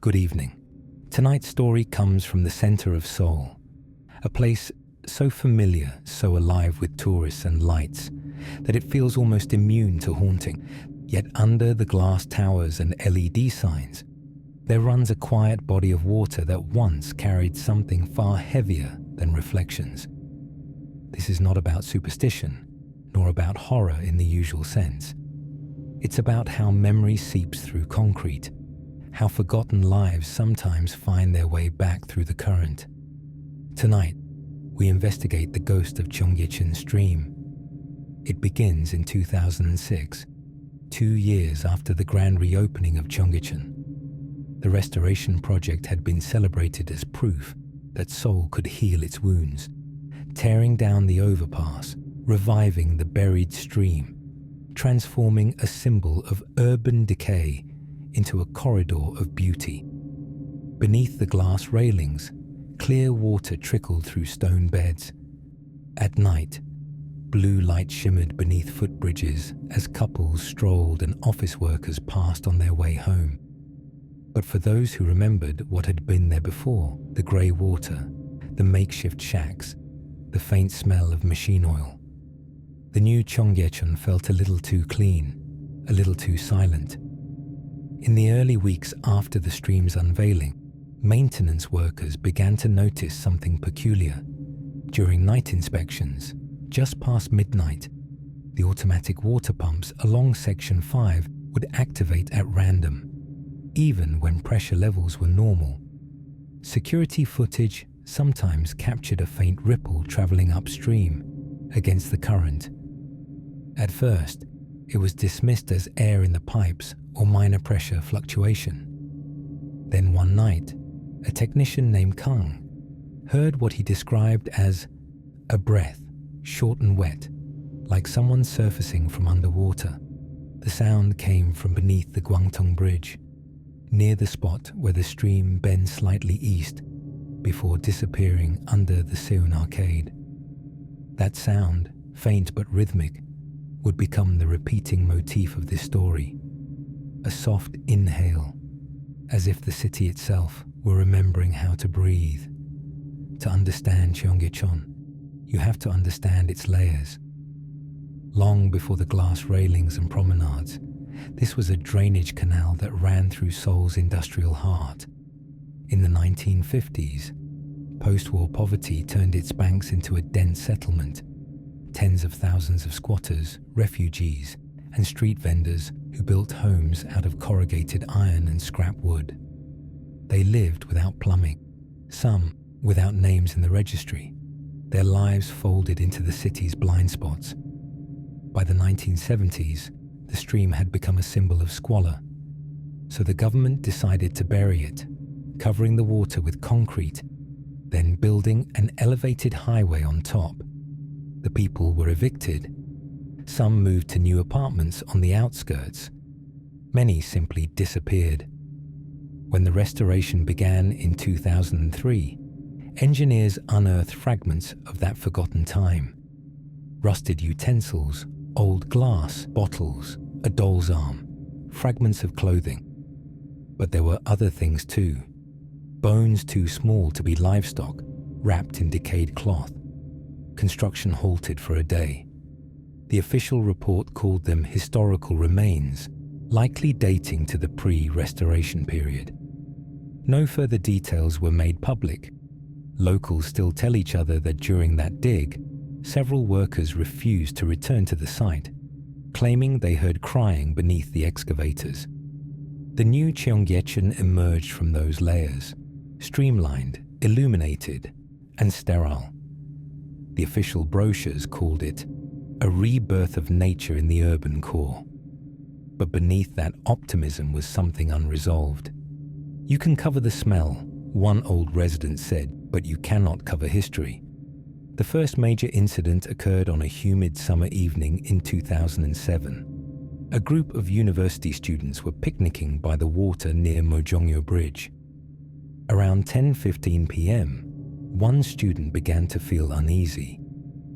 Good evening. Tonight's story comes from the center of Seoul, a place so familiar, so alive with tourists and lights, that it feels almost immune to haunting. Yet under the glass towers and LED signs, there runs a quiet body of water that once carried something far heavier than reflections. This is not about superstition, nor about horror in the usual sense. It's about how memory seeps through concrete, how forgotten lives sometimes find their way back through the current. Tonight, we investigate the ghost of Cheonggyecheon stream. It begins in 2006, 2 years after the grand reopening of Cheonggyecheon. The restoration project had been celebrated as proof that Seoul could heal its wounds, tearing down the overpass, reviving the buried stream, transforming a symbol of urban decay into a corridor of beauty. Beneath the glass railings, clear water trickled through stone beds. At night, blue light shimmered beneath footbridges as couples strolled and office workers passed on their way home. But for those who remembered what had been there before, the grey water, the makeshift shacks, the faint smell of machine oil, the new Cheonggyecheon felt a little too clean, a little too silent. In the early weeks after the stream's unveiling, maintenance workers began to notice something peculiar. During night inspections, just past midnight, the automatic water pumps along Section 5 would activate at random, even when pressure levels were normal. Security footage sometimes captured a faint ripple traveling upstream against the current. At first, it was dismissed as air in the pipes or minor pressure fluctuation. Then one night, a technician named Kang heard what he described as a breath, short and wet, like someone surfacing from underwater. The sound came from beneath the Gwangjong Bridge, near the spot where the stream bends slightly east before disappearing under the Seoul Arcade. That sound, faint but rhythmic, would become the repeating motif of this story. A soft inhale, as if the city itself were remembering how to breathe. To understand Cheonggyecheon, you have to understand its layers. Long before the glass railings and promenades, this was a drainage canal that ran through Seoul's industrial heart. In the 1950s, post-war poverty turned its banks into a dense settlement. Tens of thousands of squatters, refugees, and street vendors who built homes out of corrugated iron and scrap wood. They lived without plumbing, some without names in the registry, their lives folded into the city's blind spots. By the 1970s, the stream had become a symbol of squalor, so the government decided to bury it, covering the water with concrete, then building an elevated highway on top. The people were evicted. Some moved to new apartments on the outskirts. Many simply disappeared. When the restoration began in 2003, engineers unearthed fragments of that forgotten time. Rusted utensils, old glass, bottles, a doll's arm, fragments of clothing. But there were other things too. Bones too small to be livestock, wrapped in decayed cloth. Construction halted for a day. The official report called them historical remains, likely dating to the pre-restoration period. No further details were made public. Locals still tell each other that during that dig, several workers refused to return to the site, claiming they heard crying beneath the excavators. The new Cheonggyecheon emerged from those layers, streamlined, illuminated, and sterile. The official brochures called it a rebirth of nature in the urban core. But beneath that optimism was something unresolved. You can cover the smell, one old resident said, but you cannot cover history. The first major incident occurred on a humid summer evening in 2007. A group of university students were picnicking by the water near Mojongyo Bridge. Around 10:15 p.m., one student began to feel uneasy,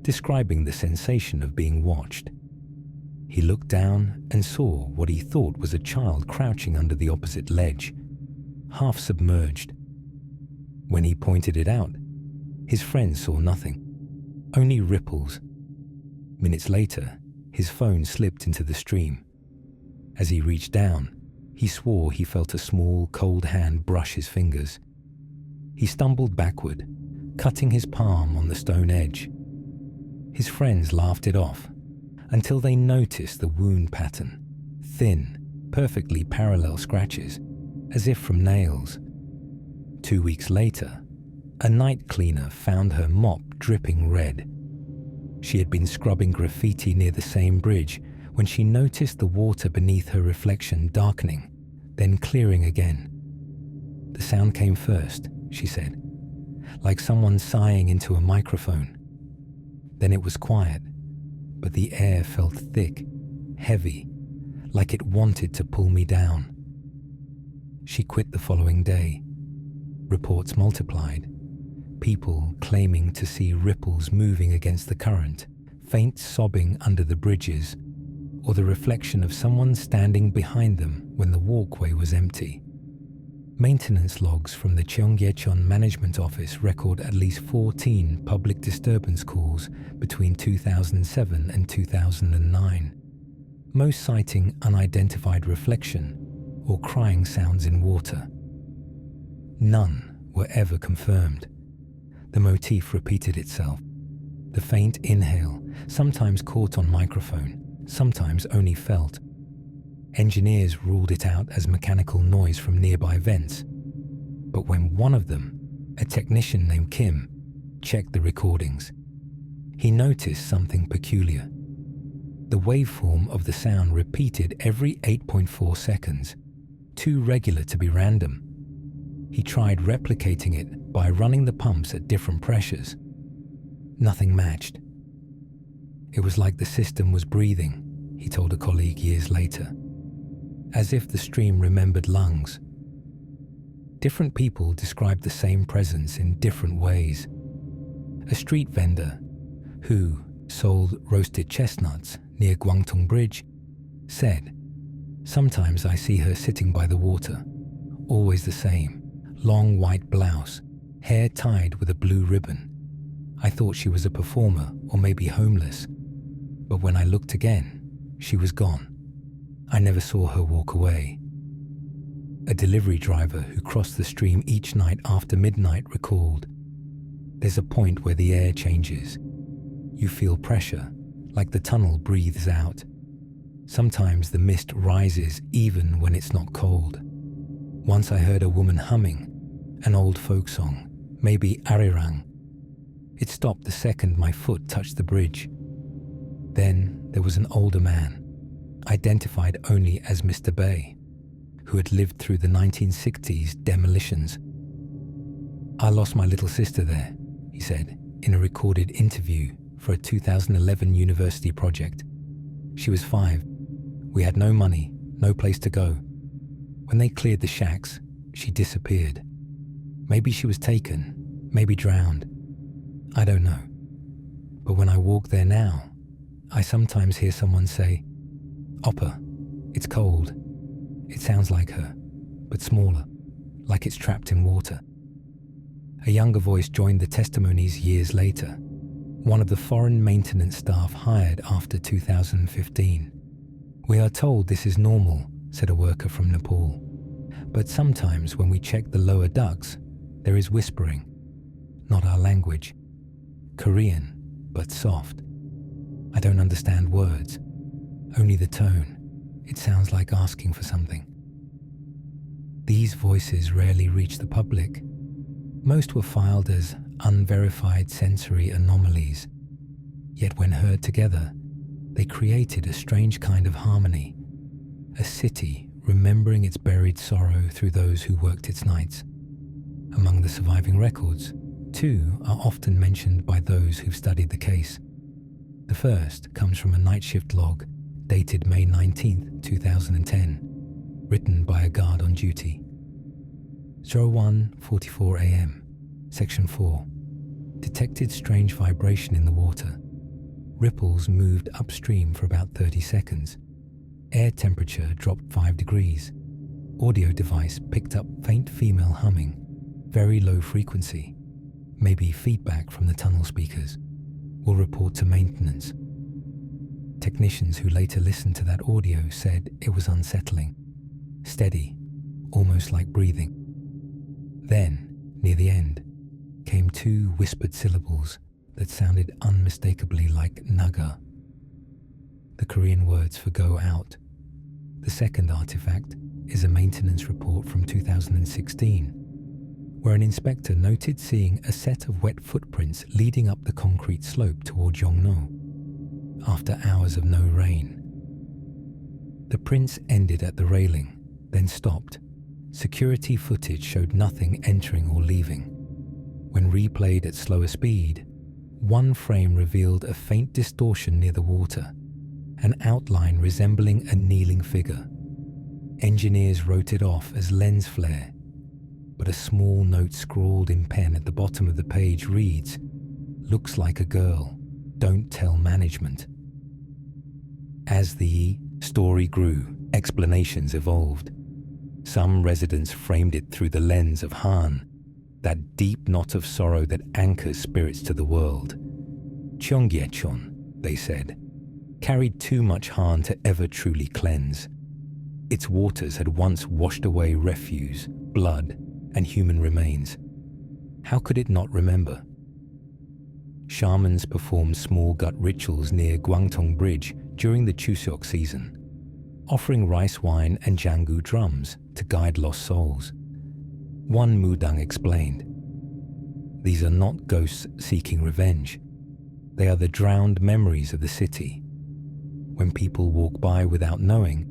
describing the sensation of being watched. He looked down and saw what he thought was a child crouching under the opposite ledge. half submerged. When he pointed it out, his friends saw nothing, only ripples. Minutes later, his phone slipped into the stream. As he reached down, he swore he felt a small, cold hand brush his fingers. He stumbled backward, cutting his palm on the stone edge. His friends laughed it off until they noticed the wound pattern, thin, perfectly parallel scratches, as if from nails. 2 weeks later, a night cleaner found her mop dripping red. She had been scrubbing graffiti near the same bridge when she noticed the water beneath her reflection darkening, then clearing again. The sound came first, she said, like someone sighing into a microphone. Then it was quiet, but the air felt thick, heavy, like it wanted to pull me down. She quit the following day. Reports multiplied. People claiming to see ripples moving against the current, faint sobbing under the bridges, or the reflection of someone standing behind them when the walkway was empty. Maintenance logs from the Cheonggyecheon management office record at least 14 public disturbance calls between 2007 and 2009, most citing unidentified reflection or crying sounds in water. None were ever confirmed. The motif repeated itself. The faint inhale, sometimes caught on microphone, sometimes only felt. Engineers ruled it out as mechanical noise from nearby vents. But when one of them, a technician named Kim, checked the recordings, he noticed something peculiar. The waveform of the sound repeated every 8.4 seconds, too regular to be random. He tried replicating it by running the pumps at different pressures. Nothing matched. It was like the system was breathing, he told a colleague years later, as if the stream remembered lungs. Different people described the same presence in different ways. A street vendor, who sold roasted chestnuts near Gwangtong Bridge, said, "Sometimes I see her sitting by the water, always the same, long white blouse, hair tied with a blue ribbon. I thought she was a performer or maybe homeless, but when I looked again, she was gone. I never saw her walk away." A delivery driver who crossed the stream each night after midnight recalled, "There's a point where the air changes. You feel pressure, like the tunnel breathes out. Sometimes the mist rises even when it's not cold. Once I heard a woman humming, an old folk song, maybe arirang. It stopped the second my foot touched the bridge. Then there was an older man, identified only as Mr. Bay, who had lived through the 1960s demolitions. I lost my little sister there," he said in a recorded interview for a 2011 university project. "She was 5. We had no money, no place to go. When they cleared the shacks, she disappeared. Maybe she was taken, maybe drowned. I don't know. But when I walk there now, I sometimes hear someone say, 'Oppa, it's cold.' It sounds like her, but smaller, like it's trapped in water." A younger voice joined the Testimonies years later, one of the foreign maintenance staff hired after 2015. "We are told this is normal," said a worker from Nepal. "But sometimes when we check the lower ducts, there is whispering. Not our language. Korean, but soft. I don't understand words, only the tone. It sounds like asking for something." These voices rarely reach the public. Most were filed as unverified sensory anomalies. Yet when heard together, they created a strange kind of harmony, a city remembering its buried sorrow through those who worked its nights. Among the surviving records, 2 are often mentioned by those who've studied the case. The first comes from a night shift log dated May 19, 2010, written by a guard on duty. 01:44 a.m., Section 4. Detected strange vibration in the water. Ripples moved upstream for about 30 seconds. Air temperature dropped 5 degrees. audio device picked up faint female humming, very low frequency, maybe feedback from the tunnel speakers. Will report to maintenance. Technicians who later listened to that audio said it was unsettling, steady, almost like breathing. Then, near the end, came two whispered syllables that sounded unmistakably like naga, the Korean words for go out. The second artifact is a maintenance report from 2016, where an inspector noted seeing a set of wet footprints leading up the concrete slope toward Jongno, after hours of no rain. The prints ended at the railing, then stopped. Security footage showed nothing entering or leaving. When replayed at slower speed, one frame revealed a faint distortion near the water, an outline resembling a kneeling figure. Engineers wrote it off as lens flare, but a small note scrawled in pen at the bottom of the page reads, "Looks like a girl. Don't tell management." As the story grew, explanations evolved. Some residents framed it through the lens of Han, that deep knot of sorrow that anchors spirits to the world. Cheonggyecheon, they said, carried too much Han to ever truly cleanse. Its waters had once washed away refuse, blood, and human remains. How could it not remember? Shamans performed small gut rituals near Gwangtong Bridge during the Chuseok season, offering rice wine and jangu drums to guide lost souls. One Mudang explained, "These are not ghosts seeking revenge. They are the drowned memories of the city. When people walk by without knowing,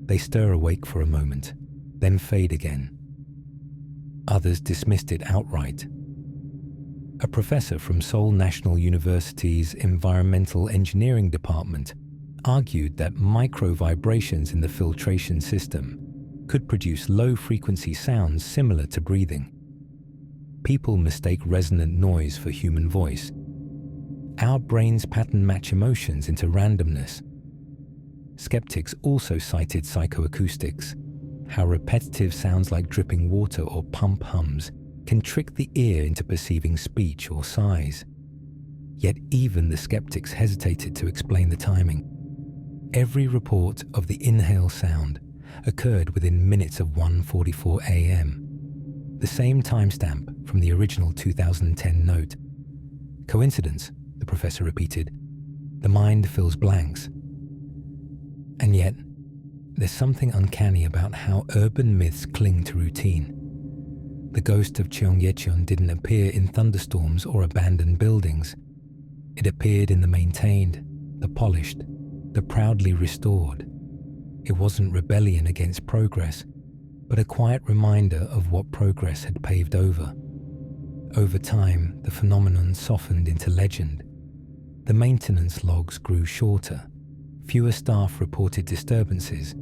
they stir awake for a moment, then fade again." Others dismissed it outright. A professor from Seoul National University's Environmental Engineering Department argued that micro-vibrations in the filtration system could produce low-frequency sounds similar to breathing. People mistake resonant noise for human voice. Our brains pattern match emotions into randomness. Skeptics also cited psychoacoustics, how repetitive sounds like dripping water or pump hums can trick the ear into perceiving speech or sighs. Yet even the skeptics hesitated to explain the timing. Every report of the inhale sound occurred within minutes of 1:44 a.m., the same timestamp from the original 2010 note. Coincidence, the professor repeated. The mind fills blanks. And yet, there's something uncanny about how urban myths cling to routine. The ghost of Cheonggyecheon didn't appear in thunderstorms or abandoned buildings. It appeared in the maintained, the polished, the proudly restored. It wasn't rebellion against progress, but a quiet reminder of what progress had paved over. Over time, the phenomenon softened into legend. The maintenance logs grew shorter. Fewer staff reported disturbances,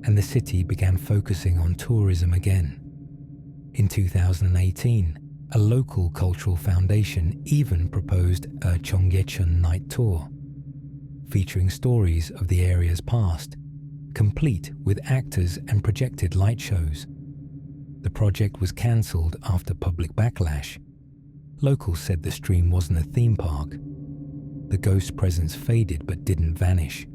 and the city began focusing on tourism again. In 2018, a local cultural foundation even proposed a Cheonggyecheon night tour, featuring stories of the area's past, complete with actors and projected light shows. The project was cancelled after public backlash. Locals said the stream wasn't a theme park. The ghost presence faded but didn't vanish.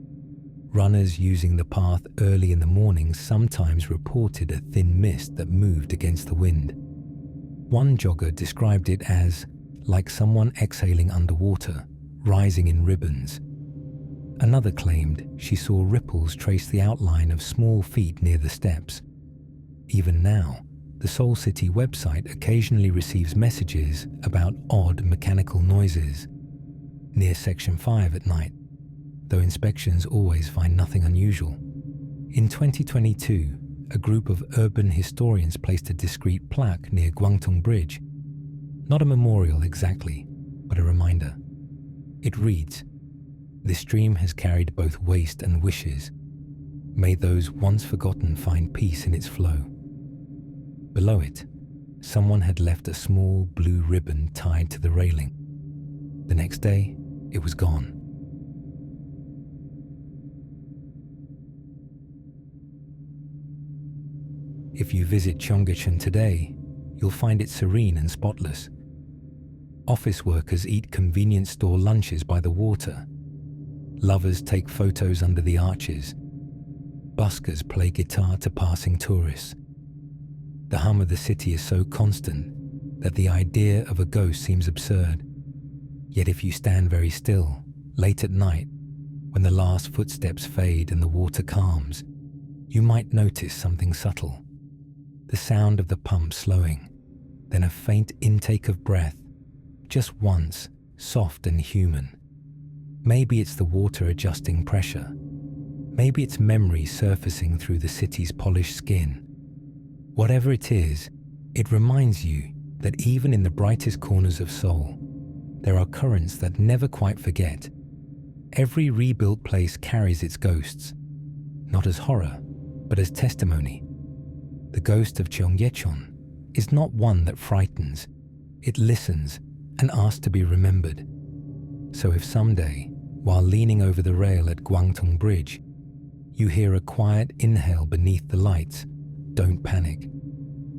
Runners using the path early in the morning sometimes reported a thin mist that moved against the wind. One jogger described it as like someone exhaling underwater, rising in ribbons. Another claimed she saw ripples trace the outline of small feet near the steps. Even now, the Seoul City website occasionally receives messages about odd mechanical noises near Section 5 at night, though inspections always find nothing unusual. In 2022, a group of urban historians placed a discreet plaque near Gwangtong Bridge. Not a memorial exactly, but a reminder. It reads, "This stream has carried both waste and wishes. May those once forgotten find peace in its flow." Below it, someone had left a small blue ribbon tied to the railing. The next day, it was gone. If you visit Cheonggyecheon today, you'll find it serene and spotless. Office workers eat convenience store lunches by the water. Lovers take photos under the arches. Buskers play guitar to passing tourists. The hum of the city is so constant that the idea of a ghost seems absurd. Yet if you stand very still, late at night, when the last footsteps fade and the water calms, you might notice something subtle. The sound of the pump slowing, then a faint intake of breath, just once, soft and human. Maybe it's the water adjusting pressure. Maybe it's memory surfacing through the city's polished skin. Whatever it is, it reminds you that even in the brightest corners of Seoul, there are currents that never quite forget. Every rebuilt place carries its ghosts, not as horror, but as testimony. The ghost of Cheonggyecheon is not one that frightens. It listens and asks to be remembered. So if someday, while leaning over the rail at Gwantung Bridge, you hear a quiet inhale beneath the lights, don't panic.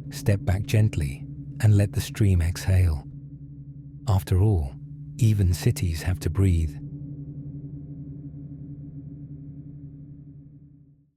Step back gently and let the stream exhale. After all, even cities have to breathe.